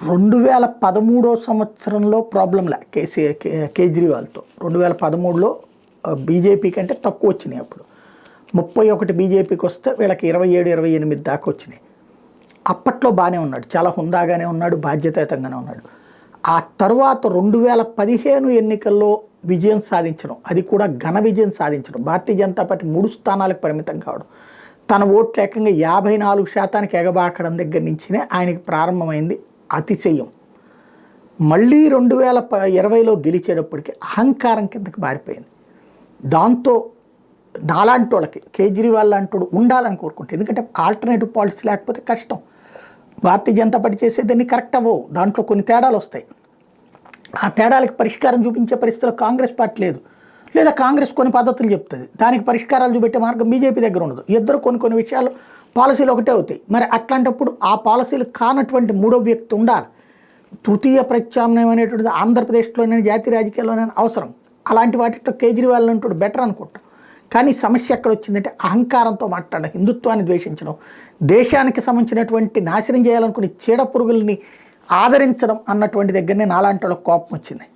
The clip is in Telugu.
2013 సంవత్సరంలో ప్రాబ్లంలే కేజ్రీవాల్తో. 2013లో బీజేపీ కంటే తక్కువ వచ్చినాయి. అప్పుడు 31 బీజేపీకి వస్తే వీళ్ళకి 27, 28 దాకా వచ్చినాయి. అప్పట్లో బాగానే ఉన్నాడు, చాలా హుందాగానే ఉన్నాడు, బాధ్యతాయుతంగానే ఉన్నాడు. ఆ తర్వాత 2015 ఎన్నికల్లో విజయం సాధించడం, అది కూడా ఘన విజయం సాధించడం, భారతీయ జనతా పార్టీ 3 స్థానాలకు పరిమితం కావడం, తన ఓట్లు ఏకంగా 54% ఎగబాకడం దగ్గర నుంచినే ఆయనకి ప్రారంభమైంది అతిశయం. మళ్ళీ 2020లో గెలిచేటప్పటికి అహంకారం కిందకి మారిపోయింది. దాంతో నాలాంటి వాళ్ళకి కేజ్రీవాల్ లాంటి వాడు ఉండాలని కోరుకుంటే, ఎందుకంటే ఆల్టర్నేటివ్ పాలిసీ లేకపోతే కష్టం. భారతీయ జనతా పార్టీ చేసేదాన్ని కరెక్ట్ అవ్వవు, దాంట్లో కొన్ని తేడాలు వస్తాయి. ఆ తేడాలకు పరిష్కారం చూపించే పరిస్థితిలో కాంగ్రెస్ పార్టీ లేదు, లేదా కాంగ్రెస్ కొన్ని పద్ధతులు చెప్తుంది, దానికి పరిష్కారాలు చూపెట్టే మార్గం బీజేపీ దగ్గర ఉండదు. ఇద్దరు కొన్ని విషయాలు పాలసీలు ఒకటే అవుతాయి. మరి అట్లాంటప్పుడు ఆ పాలసీలు కానటువంటి మూడో వ్యక్తి ఉండాలి. తృతీయ ప్రత్యామ్నాయం అనేటువంటిది ఆంధ్రప్రదేశ్లోనే జాతీయ రాజకీయాల్లోనే అవసరం. అలాంటి వాటిలో కేజ్రీవాల్ అంటూ బెటర్ అనుకుంటాం. కానీ సమస్య ఎక్కడ వచ్చిందంటే అహంకారంతో మాట్లాడడం, హిందుత్వాన్ని ద్వేషించడం, దేశానికి సంబంధించినటువంటి నాశనం చేయాలనుకుని చీడ పురుగుల్ని ఆదరించడం అన్నటువంటి దగ్గరనే నాలాంటి వాళ్ళకి కోపం వచ్చింది.